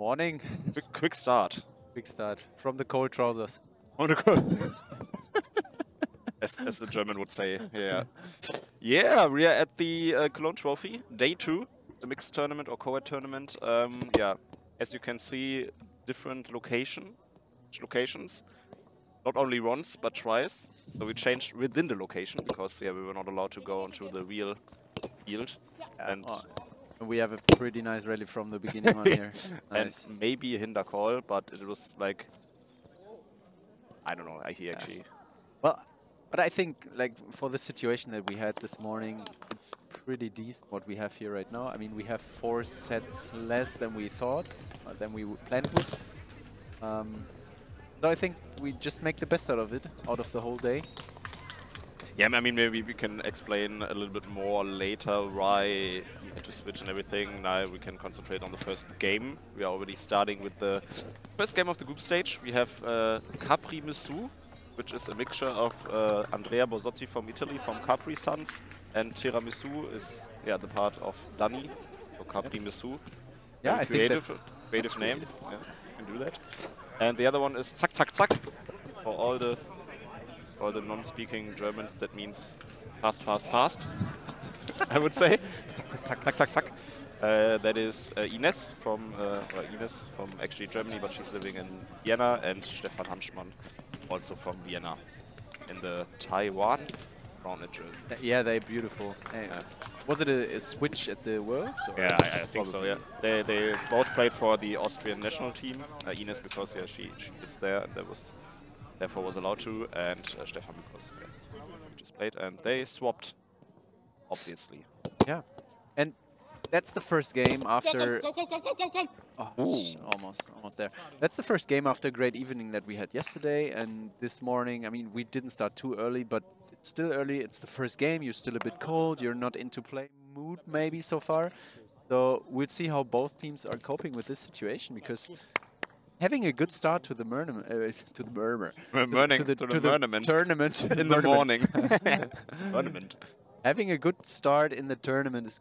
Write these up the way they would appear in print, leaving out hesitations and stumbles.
Morning. Quick start. Quick start from the cold trousers. On the cold. as the German would say. Yeah. Yeah, we are at the Cologne Trophy, day 2, the mixed tournament or co-ed tournament. Yeah, as you can see, different locations. Not only once, but twice. So we changed within the location because we were not allowed to go onto the real field. And we have a pretty nice rally from the beginning on here. Nice. And maybe a hinder call, but it was like, I don't know, actually. Well, but I think like for the situation that we had this morning, it's pretty decent what we have here right now. I mean, we have 4 sets less than we thought, than we planned with. So I think we just make the best out of it, out of the whole day. Yeah, I mean, maybe we can explain a little bit more later why we had to switch and everything. Now we can concentrate on the first game. We are already starting with the first game of the group stage. We have Caprimisu, which is a mixture of Andrea Borsotti from Italy, from Capri Sons, and Tiramisu is the part of Dani, so Caprimisu. Yeah, I think creative name. Yeah, you can do that. And the other one is Zackzackzack. For all the non-speaking Germans, that means fast, I would say. Zack. That is Ines from actually Germany, but she's living in Vienna, and Stefan Handschmann, also from Vienna, in the Taiwan Roundnet jersey. Yeah, they're beautiful. Was it a switch at the Worlds? Yeah, I think so. Yeah, they both played for the Austrian national team. Ines because she is there, and therefore was allowed to, and Stefan because he just played, and they swapped, obviously. Yeah, and that's the first game after. Go. Oh, almost there. That's the first game after a great evening that we had yesterday and this morning. I mean, we didn't start too early, but it's still early. It's the first game. You're still a bit cold. You're not into play mood maybe so far. So we'll see how both teams are coping with this situation, because having a good start to the tournament in the morning. Tournament. Having a good start in the tournament is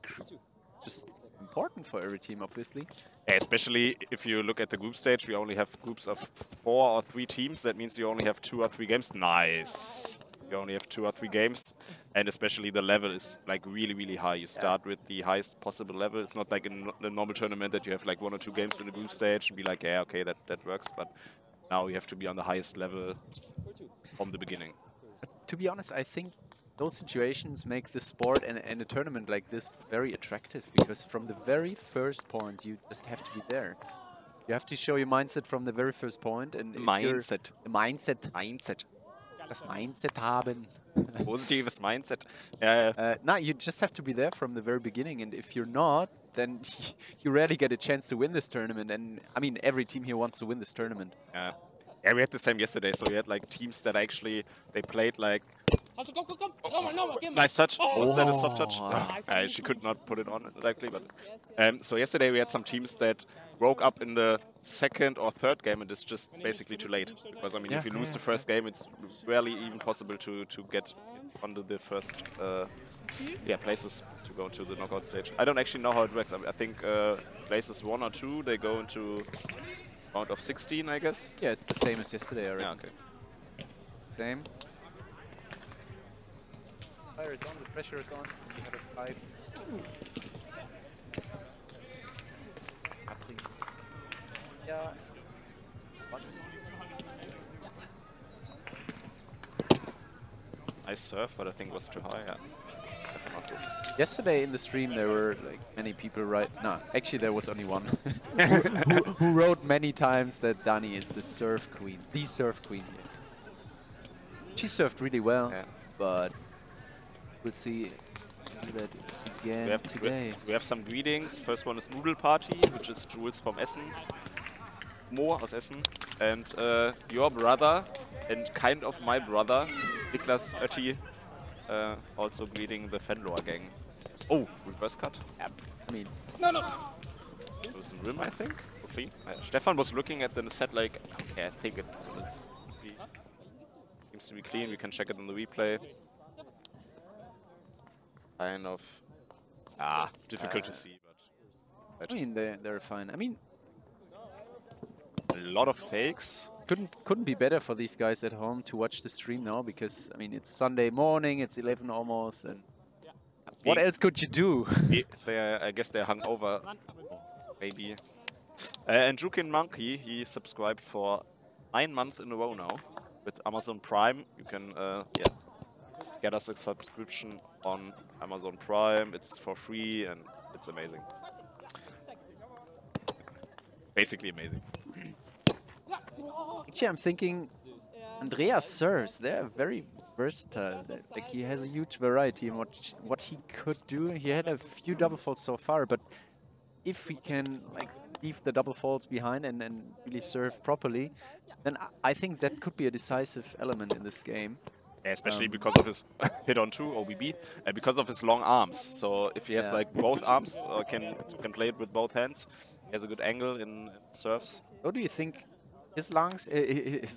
just important for every team, obviously. Yeah, especially if you look at the group stage, we only have groups of 4 or 3 teams. That means you only have 2 or 3 games. Nice. You only have 2 or 3 games, and especially the level is like really high. You start with the highest possible level. It's not like in a normal tournament that you have like 1 or 2 games in the group stage and be like, yeah, okay, that works. But now you have to be on the highest level from the beginning. To be honest, I think those situations make the sport and a tournament like this very attractive, because from the very first point you just have to be there. You have to show your mindset from the very first point, and mindset. Das Mindset haben. Positives Mindset. No, you just have to be there from the very beginning, and if you're not, then you rarely get a chance to win this tournament. And I mean, every team here wants to win this tournament. Yeah, we had the same yesterday. So we had like teams that actually they played like. Nice touch. Was that a soft touch? She could not put it on exactly, but so yesterday we had some teams that broke up in the 2nd or 3rd game, and it's just basically too late. Because I mean, if you lose the first game, it's rarely even possible to get onto the first places to go to the knockout stage. I don't actually know how it works. I think places 1 or 2 they go into round of 16, I guess. Yeah, it's the same as yesterday already. Yeah, okay. Same. Fire is on, the pressure is on. We have a 5. Yeah. Nice serve, but I think it was too high. Yeah. Yesterday in the stream there were like many people actually there was only one who wrote many times that Dani is the serve queen. She served really well, but we'll see that again today. We have some greetings. First one is Noodle Party, which is Jules from Essen. Mo aus Essen. And your brother, and kind of my brother, Niklas Oetti, also greeting the Fenlor gang. Oh, reverse cut. Yeah. I mean, no. It was in rim, I think. Clean. Stefan was looking at the set like, okay, I think it seems to be clean. We can check it on the replay. Kind of difficult to see, but I mean, they're fine. I mean, lot of fakes. Couldn't be better for these guys at home to watch the stream now, because I mean it's Sunday morning, it's 11 almost, and what else could you do? I guess they're hungover, maybe. And Jukin Monkey, he subscribed for 9 months in a row now with Amazon Prime. You can get us a subscription on Amazon Prime. It's for free and it's amazing. Basically amazing. Actually, I'm thinking Andrea's serves, they're very versatile. Like, he has a huge variety in what he could do. He had a few double faults so far, but if he can like leave the double faults behind and really serve properly, then I think that could be a decisive element in this game. Especially because of his hit-on-2 OBB and because of his long arms. So if he has like both arms or can play it with both hands, he has a good angle in serves. What do you think? His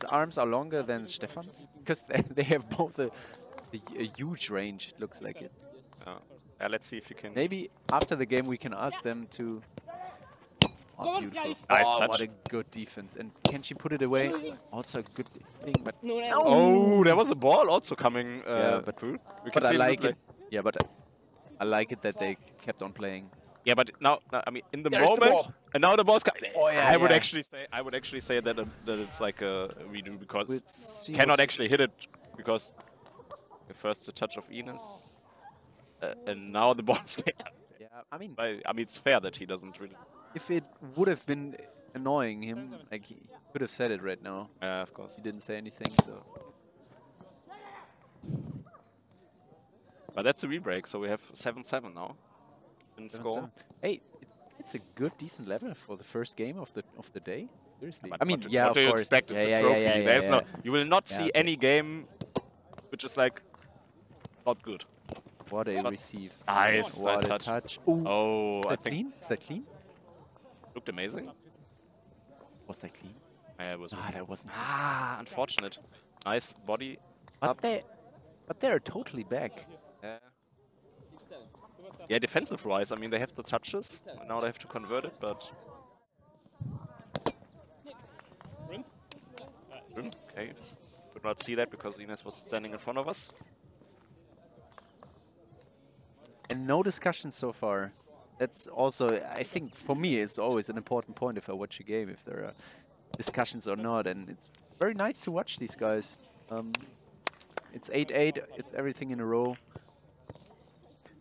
arms are longer than Stefan's? Because they have both a huge range, it looks like it. Let's see if you can... Maybe after the game we can ask them to... Oh, beautiful. Nice touch. What a good defense. And can she put it away? Also a good thing, but... Oh, there was a ball also coming through. But I like it. Yeah, but I like it that they kept on playing. Yeah, but now I mean, in the moment, and now the ball's coming. Oh, yeah, I would actually say that it's like a redo, because cannot actually hit it, because first the touch of Ines, and now the ball's there. Yeah, I mean it's fair that he doesn't really. If it would have been annoying him, like he could have said it right now. Of course. He didn't say anything, so. But that's a re-break, so we have 7-7 now. In score. Hey, it's a good, decent level for the first game of the day. Seriously. But I mean, what of do you course. expect? It's a trophy. No, you will not see any game which is like not good. What a receive. Nice, what nice a touch. Ooh. Oh, Is that clean? Is that clean? Looked amazing. Was that clean? It was. That wasn't. Unfortunate. Nice body. But they're totally back. Yeah, defensive-wise, I mean, they have the touches. Now they have to convert it, but... Okay. Could not see that because Ines was standing in front of us. And no discussion so far. That's also, I think, for me, it's always an important point if I watch a game, if there are discussions or not. And it's very nice to watch these guys. It's 8-8, it's everything in a row.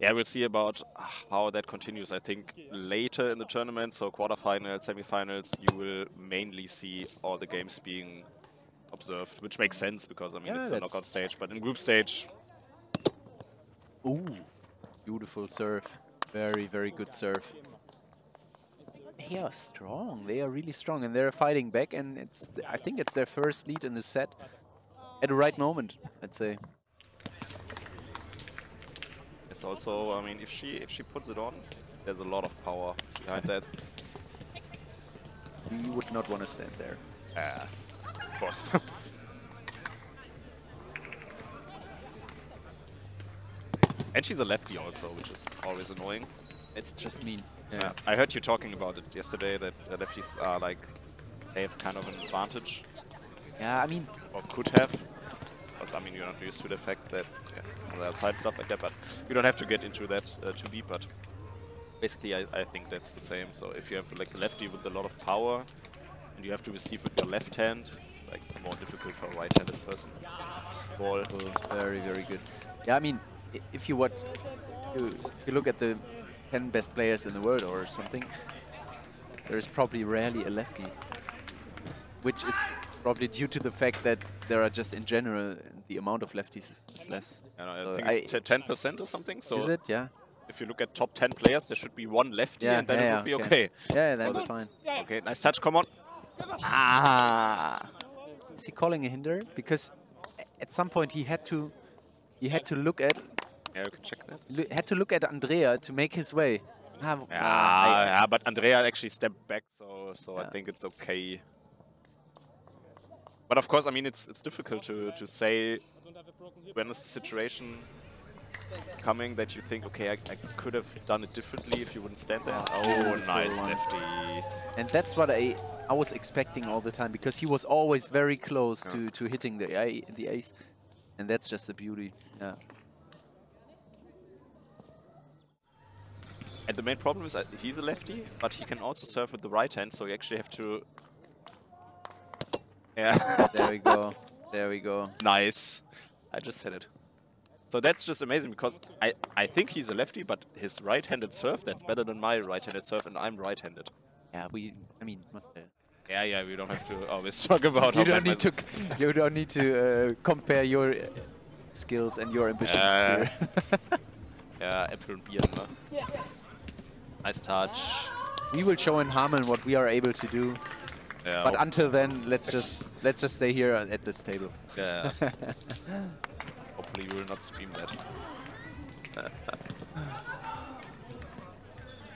Yeah, we'll see about how that continues. I think later in the tournament, so quarterfinals, semifinals, you will mainly see all the games being observed, which makes sense because, I mean, it's a knockout stage. But in group stage... Ooh, beautiful serve. Very, very good serve. They are strong. They are really strong, and they're fighting back, and I think it's their first lead in the set at the right moment, I'd say. It's also, I mean, if she puts it on, there's a lot of power behind that. You would not want to stand there. Of course. And she's a lefty also, which is always annoying. It's just mean. Yeah. I heard you talking about it yesterday, that lefties are like, they have kind of an advantage. Yeah, I mean... Or could have. Because, I mean, you're not used to the fact that, on the outside stuff like that, but you don't have to get into that too deep, but basically I think that's the same. So if you have like a lefty with a lot of power, and you have to receive with your left hand, it's like more difficult for a right-handed person. Ball. Very, very good. Yeah, I mean, if you look at the 10 best players in the world or something, there is probably rarely a lefty, which is probably due to the fact that there are just in general the amount of lefties is less. I think it's 10% or something. So is it? Yeah. If you look at top 10 players, there should be one lefty, and then it would be okay. Yeah, that's fine. Okay, nice touch. Come on. Is he calling a hinder? Because at some point he had to look at. Yeah, you can check that. Had to look at Andrea to make his way. But Andrea actually stepped back, so I think it's okay. But of course, I mean, it's difficult to say when is the situation coming that you think, okay, I could have done it differently if you wouldn't stand there. Oh, nice lefty. And that's what I was expecting all the time, because he was always very close to hitting the ace, and that's just the beauty. Yeah. And the main problem is that he's a lefty, but he can also serve with the right hand, so you actually have to... Yeah. There we go. There we go. Nice. I just hit it. So that's just amazing, because I think he's a lefty, but his right-handed serve, that's better than my right-handed serve, and I'm right-handed. Yeah, I mean, must have. Yeah, we don't have to always talk about you don't need to compare your skills and your ambitions here. Yeah, Äpfel und Bier, ne? Yeah. Nice touch. We will show in Hameln what we are able to do. Yeah, but until then, let's just stay here at this table. Yeah. Hopefully we will not stream that.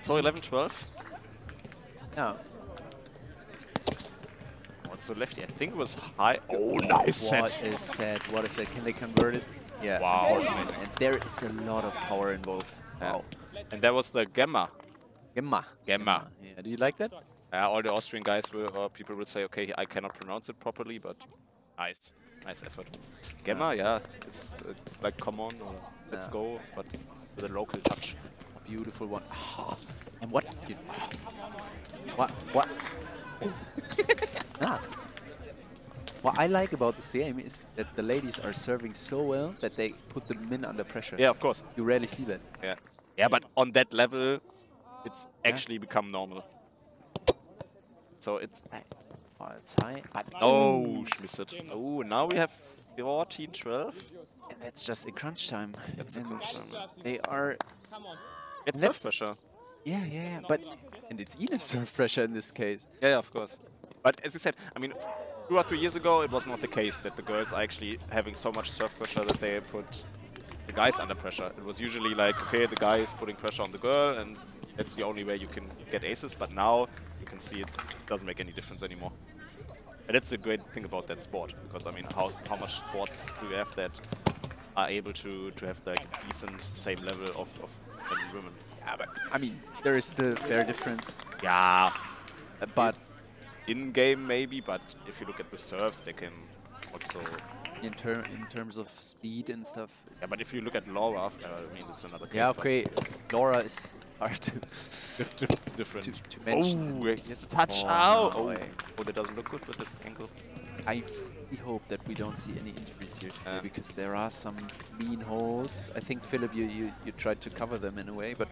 So 11-12. Yeah. So lefty, I think it was high. Oh, nice set. What is that? What is that? Can they convert it? Yeah. Wow. And there is a lot of power involved. Wow. And that was the Gemma. Gemma. Gemma. Yeah. Do you like that? All the Austrian guys or people will say, okay, I cannot pronounce it properly, but nice. Nice effort. Gemma, yeah. It's like, come on, or let's go, but with a local touch. A beautiful one. Oh. And what? What? What I like about this game is that the ladies are serving so well that they put the min under pressure. Yeah, of course. You rarely see that. Yeah. Yeah, but on that level, it's actually become normal. So it's... Oh, it's high. But oh, she missed it. Oh, now we have 14-12. And that's just in crunch time. That's in crunch time. They are... It's serve pressure. Yeah. But... And it's Ines serve pressure in this case. Yeah, of course. But as you said, I mean, 2 or 3 years ago, it was not the case that the girls are actually having so much serve pressure that they put the guys under pressure. It was usually like, okay, the guy is putting pressure on the girl, and that's the only way you can get aces. But now you can see it doesn't make any difference anymore. And that's the great thing about that sport, because I mean, how much sports do you have that are able to have like decent same level of men and women? Yeah, but I mean, there is still fair difference. Yeah, but in-game maybe, but if you look at the serves, they can also... In terms of speed and stuff. Yeah, but if you look at Laura, I mean, it's another case. Yeah, okay. Laura is hard to... different. To mention. Oh, yes, touch. Oh, that doesn't look good with the angle. I really hope that we don't see any injuries here today, because there are some mean holes. I think, Philip, you tried to cover them in a way, but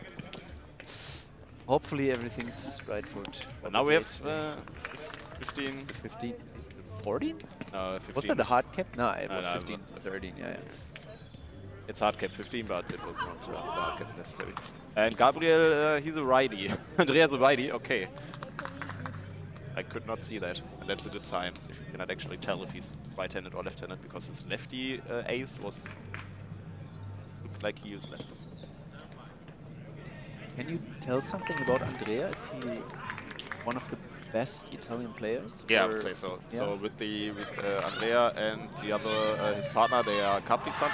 hopefully everything's right foot. But now we have 15... 15... 14? No, 15. Was that a hard cap? No, it was no, 15, 13, yeah. It's hard cap 15, but it was not the hard cap necessary. And Gabriel, he's a righty. Andrea's a righty, okay. I could not see that, and that's a good sign if you cannot actually tell if he's right-handed or left-handed, because his lefty ace looked like he used left. Can you tell something about Andrea? Is he one of the best Italian players? Yeah, I would say so. Yeah. So with Andrea and the other his partner, they are Caprimisu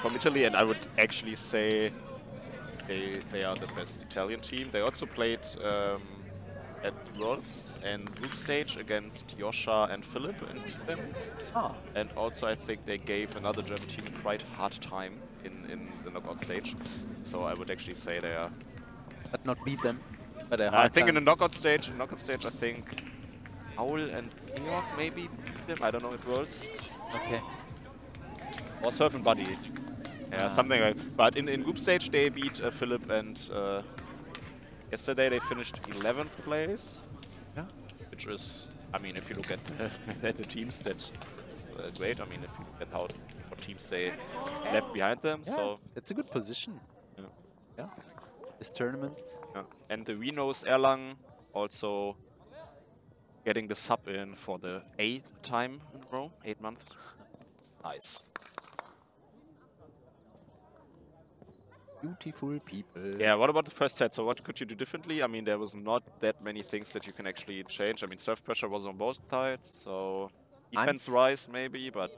from Italy, and I would actually say they are the best Italian team. They also played at Worlds and group stage against Joscha and Philip and beat them. And also I think they gave another German team a quite hard time in the knockout stage. So I would actually say they are... But not beat them? But I think in the knockout stage, I think Paul and Georg maybe beat them. I don't know, at Worlds. Okay. Or Surf and Buddy. Yeah, something like. But in group stage they beat Philip, and yesterday they finished 11th place. Yeah. Which is, I mean, if you look at the teams, that's great. I mean, if you look at what teams they left behind them, so it's a good position. Yeah. This tournament. Yeah. And the Vinos Erlangen also getting the sub in for the 8th time in a row, 8 months. Nice. Beautiful people. Yeah, what about the first set? So what could you do differently? I mean, there was not that many things that you can actually change. I mean, serve pressure was on both sides, so defense-wise maybe, but...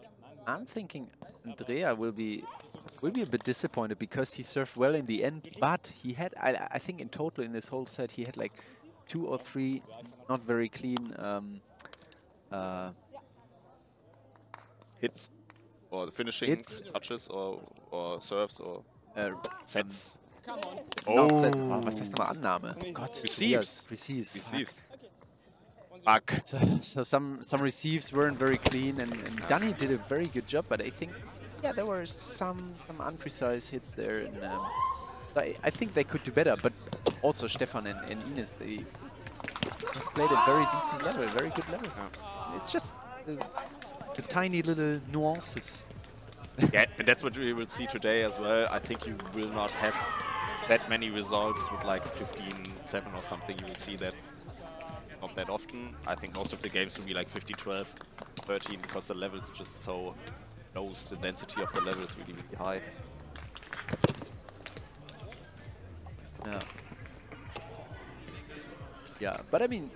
I'm thinking Andrea will be a bit disappointed, because he served well in the end, but he had, I think in total in this whole set, he had like 2 or 3 not very clean Hits or the finishing touches or serves or sets. Not set. Oh, was heißt nochmal Annahme? Gott, Receives. Receives. Receives. Fuck. So some receives weren't very clean, and Danny did a very good job, but I think, yeah, there were some unprecise hits there, and I think they could do better. But also Stefan and Ines, they just played a very decent level, a very good level. It's just the tiny little nuances. Yeah, and that's what we will see today as well. I think you will not have that many results with like 15-7 or something. You will see that not that often. I think most of the games will be like 15-12, 13, because the level is just so low. The density of the level is really, really high. Yeah. Yeah, but I mean,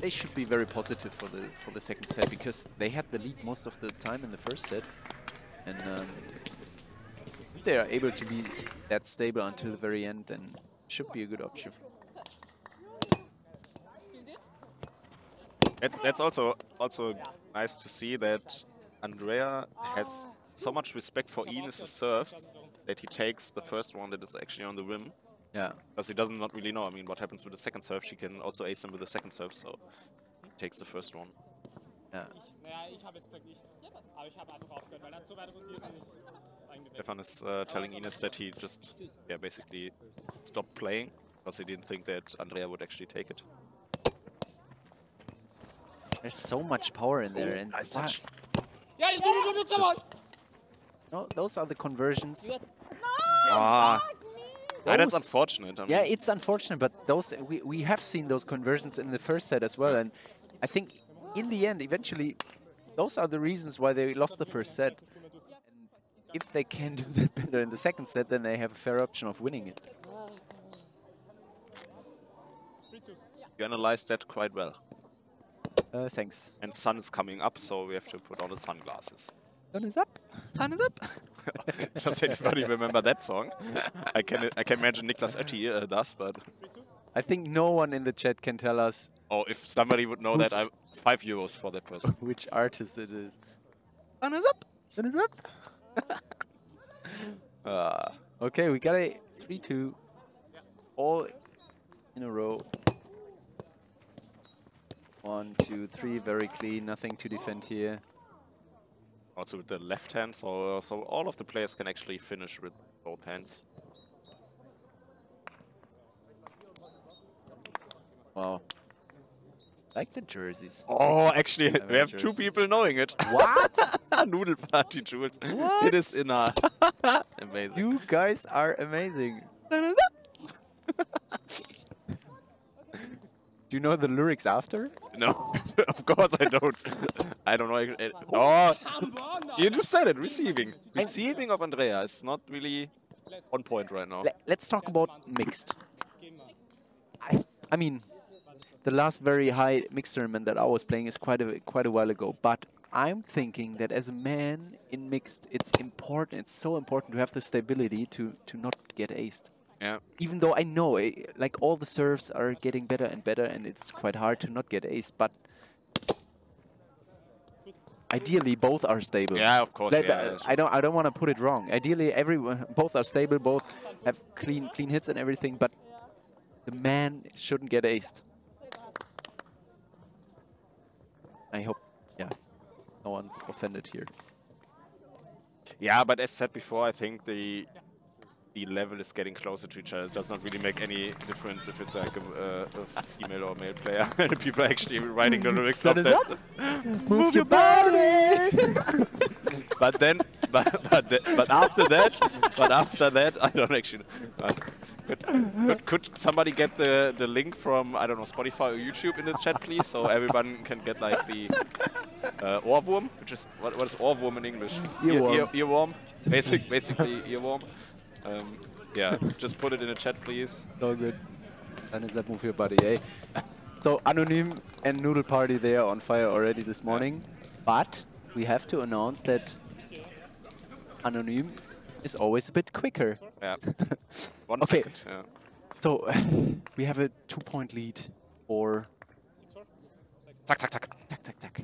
they should be very positive for the second set, because they had the lead most of the time in the first set, and if they are able to be that stable until the very end, then it should be a good option. That's also nice to see that Andrea has so much respect for Ines' serves that he takes the first one that is actually on the rim. Yeah. Because he doesn't not really know. I mean, what happens with the second serve? She can also ace him with the second serve, so he takes the first one. Yeah. Stefan is telling Ines that he just, basically stopped playing because he didn't think that Andrea would actually take it. There's so much power in there, and nice touch. No, those are the conversions. That's unfortunate. I mean, yeah, it's unfortunate, but those we have seen those conversions in the first set as well, and I think in the end, eventually, those are the reasons why they lost the first set. And if they can do that better in the second set, then they have a fair option of winning it. You analyzed that quite well. Thanks. And sun is coming up, so we have to put on the sunglasses. Sun is up. Sun is up. Does anybody remember that song? I can imagine Niklas Oetti does, but I think no one in the chat can tell us. Oh, if somebody would know that, I'm €5 for that person. Which artist it is. Sun is up. Sun is up. Okay, we got a 3-2. All in a row. 1, 2, 3, very clean. Nothing to defend here. Also with the left hand, so all of the players can actually finish with both hands. Wow. Like the jerseys. Oh, actually, we have two people knowing it. What? Noodle Party, Jules. What? It is in our... Amazing. You guys are amazing. Do you know the lyrics after? No, of course I don't. I don't know. Oh, you just said it. Receiving. Receiving of Andrea is not really on point right now. Let's talk about mixed. I mean, the last very high mixed tournament that I was playing is quite a while ago. But I'm thinking that as a man in mixed, it's important. It's so important to have the stability to not get aced. Yeah. Even though I know, like, all the serves are getting better and better, and it's quite hard to not get aced, but ideally both are stable. Yeah, of course. I don't want to put it wrong. Ideally, both are stable, both have clean hits and everything, but the man shouldn't get aced. I hope, no one's offended here. Yeah, but as said before, I think the level is getting closer to each other. It does not really make any difference if it's like a female or male player. And people are actually writing the lyrics of that. Move your body! but after that, I don't actually know. Could somebody get the link from, I don't know, Spotify or YouTube in the chat, please? So everyone can get like the Ohrwurm, which is, what is Ohrwurm in English? Earworm. Earworm. Basically earworm. Yeah, just put it in the chat, please. So good. And is that move your body, eh? So Anonym and Noodle Party, they are on fire already this morning. But we have to announce that Anonym is always a bit quicker. Yeah. 1 second. Yeah. So we have a 2-point lead for Zack, zack, zack. Zackzackzack.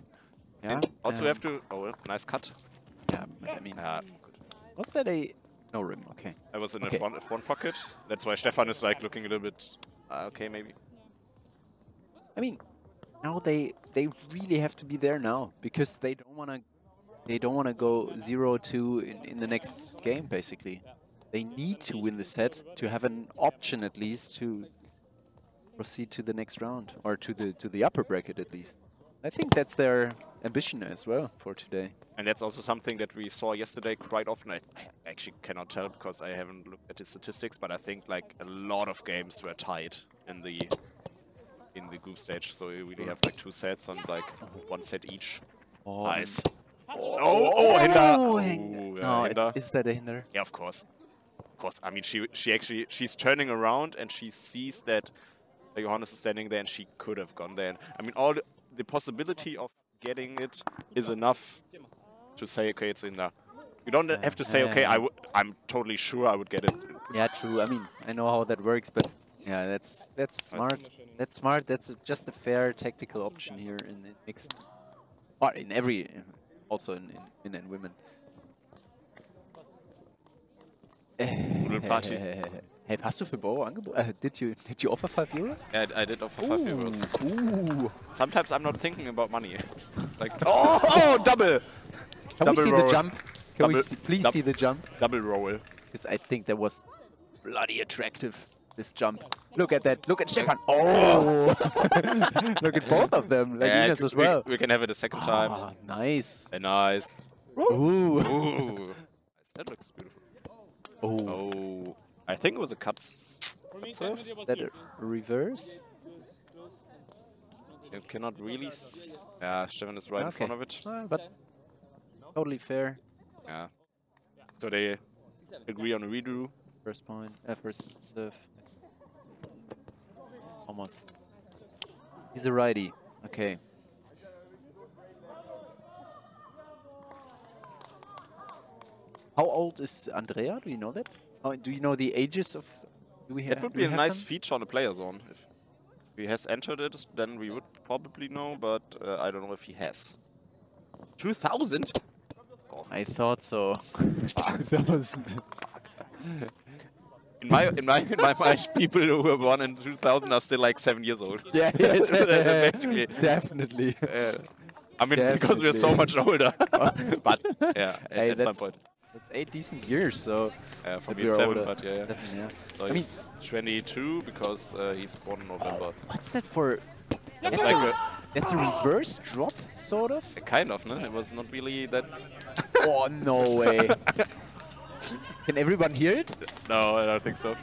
Yeah. And also we have to. Oh, well, nice cut. Yeah, I mean, Good. was that a no rim? Okay. I was in the front pocket. That's why Stefan is like looking a little bit. Okay, maybe. I mean, now they really have to be there now because they don't want to go 0-2 in the next game. Basically, they need to win the set to have an option at least to proceed to the next round or to the upper bracket at least. I think that's their ambition as well for today. And that's also something that we saw yesterday quite often. I actually cannot tell because I haven't looked at the statistics, but I think like a lot of games were tied in the group stage. So we really have like 2 sets and like 1 set each. Oh, nice. Oh, hinder. Oh, yeah, hinder. Is that a hinder? Yeah, of course. Of course. I mean, she's turning around and she sees that Johannes is standing there and she could have gone there. And, I mean, all the possibility of getting it is enough to say, okay, it's in there. You don't have to say, okay, I'm totally sure I would get it. Yeah, true. I mean, I know how that works, but yeah, that's smart. That's smart. That's just a fair tactical option here in the mixed, or in every, also in men and women. Hey, hast du für Bauer angeboten? Did you offer €5? Yeah, I did offer €5. Ooh. Sometimes I'm not thinking about money. Like Double! Can we see roll. the jump? Can we please see the jump? Double roll. Because I think that was bloody attractive, this jump. Look at that. Look at Stefan. Oh! Look at both of them. Like Ines as well. We can have it a second time. Nice. Nice. Ooh. Ooh. That looks beautiful. Oh. I think it was a cut serve. Is that a reverse? You cannot really. Yeah, Stefan is right in front of it. But totally fair. Yeah. So they agree on a redo. First point, first serve. Almost. He's a righty. Okay. How old is Andrea? Do you know that? Do you know the ages of? Do we have? That would be a nice feature on the player zone. If he has entered it, then we would probably know. But I don't know if he has. 2000. Oh. I thought so. 2000. In my mind, people who were born in 2000 are still like 7 years old. Yeah, basically. Definitely. I mean, because we're so much older. But yeah, at some point. That's 8 decent years, so. For me it's 7, older. but yeah. Definitely, yeah. So he's 22 because he's born in November. What's that for? That's That's a reverse drop, sort of? Kind of, no? It was not really that. Oh, no way. Can everyone hear it? No, I don't think so.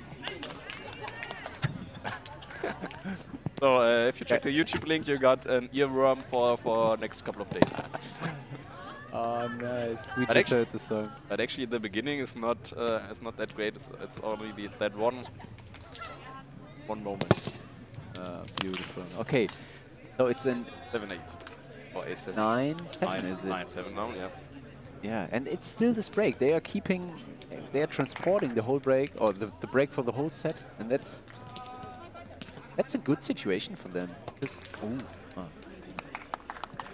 So, if you check the YouTube link, you got an earworm for next couple of days. Oh, nice. We just heard the song. But actually, the beginning is not that great. It's only that one moment. Beautiful. Okay, so it's in 7-8 or 8-7. 9-7, is it? 9-7 now, yeah. Yeah, and it's still this break. They are transporting the whole break, or the break for the whole set, and that's a good situation for them.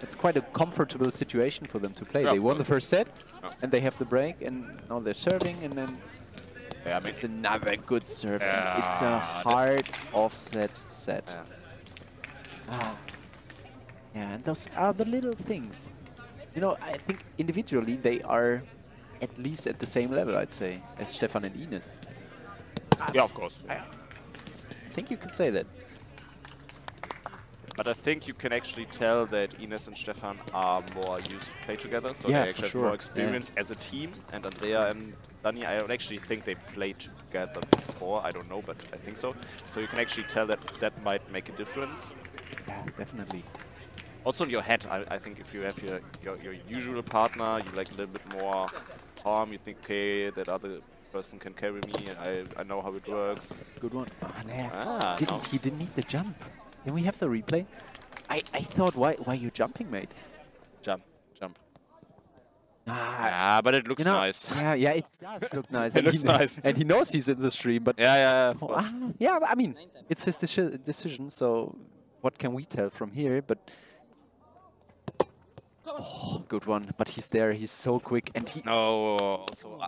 It's quite a comfortable situation for them to play. Yeah, they won the first set, yeah. And they have the break, and now they're serving, and then yeah, I mean, it's another good serve. And it's a hard offset set. Yeah. Yeah, and those are the little things. You know, I think individually they are at least at the same level, I'd say, as Stefan and Ines. Yeah, of course. I think you could say that. But I think you can actually tell that Ines and Stefan are more used to play together, so yeah, they actually have more experience as a team. And Andrea and Dani, I don't actually think they played together before. I don't know, but I think so. So you can actually tell that that might make a difference. Yeah, definitely. Also in your head, I think if you have your usual partner, you like a little bit more calm. You think, okay, that other person can carry me, and I know how it works. Good one. No. He didn't need the jump. Can we have the replay? I thought, why you jumping, mate? Jump. Yeah, but it looks nice. Yeah, it does look nice. It looks nice. And he knows he's in the stream, but Yeah. yeah, I mean, it's his decision, so what can we tell from here? But oh, good one. But he's there. He's so quick, and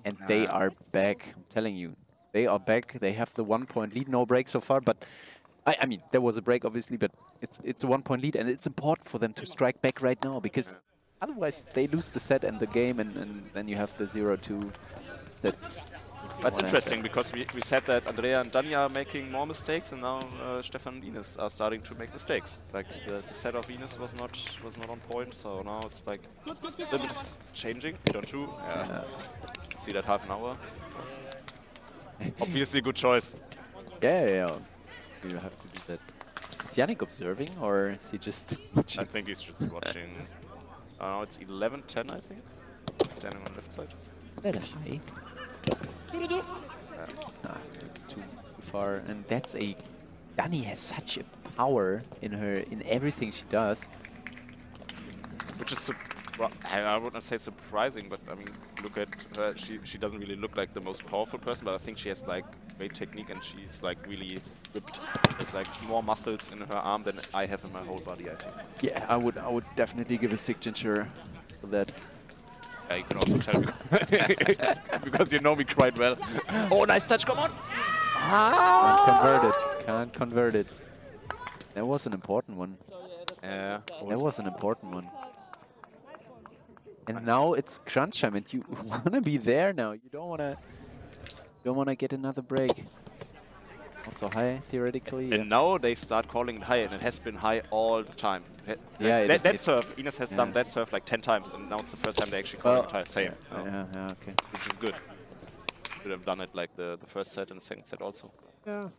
and they are back. I'm telling you, they are back. They have the 1-point lead. No break so far, but I mean, there was a break obviously, but it's a 1-point lead, and it's important for them to strike back right now because otherwise they lose the set and the game, and then you have the 0-2 stats. That's interesting because we said that Andrea and Dania are making more mistakes, and now Stefan and Ines are starting to make mistakes. Like the set of Ines was not on point, so now it's like a little bit changing. 8-2. Yeah. See that half an hour. Obviously, good choice. Yeah. You have to do that. Is Yannick observing, or is he just watching? I think he's just watching. Now it's 11-10, I think. Standing on the left side. That high. It's too far, and that's a. Dani has such a power in everything she does. Which is, I would not say surprising, but I mean, look at her. She doesn't really look like the most powerful person, but I think she has like great technique, and she's like really ripped. There's like more muscles in her arm than I have in my whole body, I think. Yeah, I would definitely give a signature for that. Yeah, you can also tell me because you know me quite well. Oh, nice touch! Come on! Can't convert it. That was an important one. Yeah. That was an important one. And now it's crunch time, and you wanna be there now. You don't wanna get another break. Also high, theoretically. And now they start calling it high, and it has been high all the time. Yeah, that serve, Ines has done that serve like 10 times, and now it's the first time they actually call it high. Same. Yeah, okay. Which is good. Could have done it like the first set and the second set also. Yeah.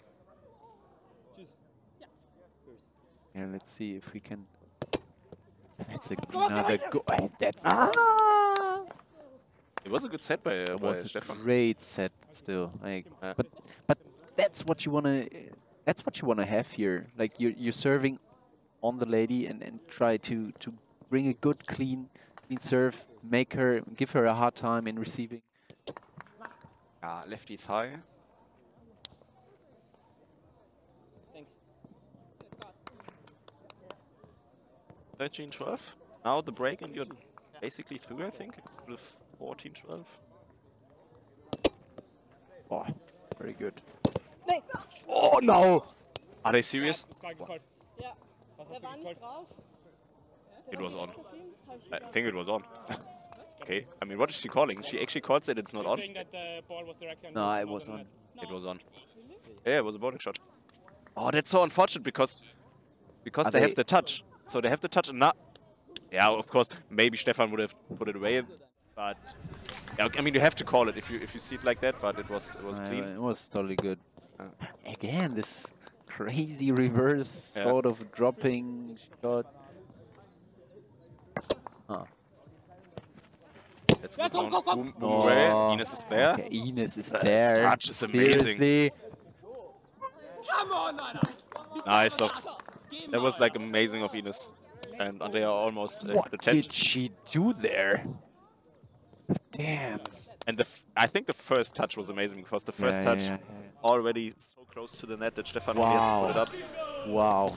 Yeah, let's see if we can. That's another go. That's. It was a good set by Stefan. Great set still. Like, but that's what you wanna. That's what you wanna have here. Like you're serving on the lady and try to bring a good clean serve. Give her a hard time in receiving. Lefty's high. Thanks. 13-12. Now the break, and you're basically through, I think, with 14-12. Oh, very good. Oh no! Are they serious? Ja. It was on. I think it was on. Okay. I mean, what is she calling? She actually calls that it's not on. No, it was on. It was on. Yeah, it was a bowling shot. Oh, that's so unfortunate because they have the touch. So they have the touch and not. Yeah, of course, maybe Stefan would have put it away, but yeah, I mean, you have to call it if you see it like that. But it was clean. It was totally good. Again, this crazy reverse sort of dropping shot. Let's go down. Boom away. Ines is there. Okay, Ines is there. This touch is amazing. Seriously? Nice. That was like amazing of Ines. And Andrea almost What the 10. did she do there? Damn. And I think the first touch was amazing because the first touch already so close to the net that Stefan only has to put it up. Wow.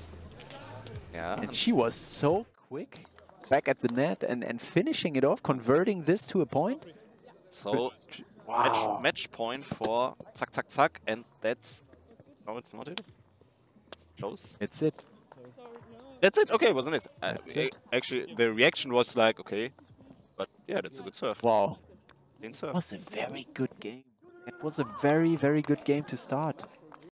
Yeah. And she was so quick back at the net and finishing it off, converting this to a point. So match point for Zackzackzack, and that's it's not it. Close. It's it. That's it. Okay, wasn't it? it. Actually, the reaction was like, okay, but yeah, that's a good serve. Wow. Clean serve. It was a very good game. It was a very, very good game to start.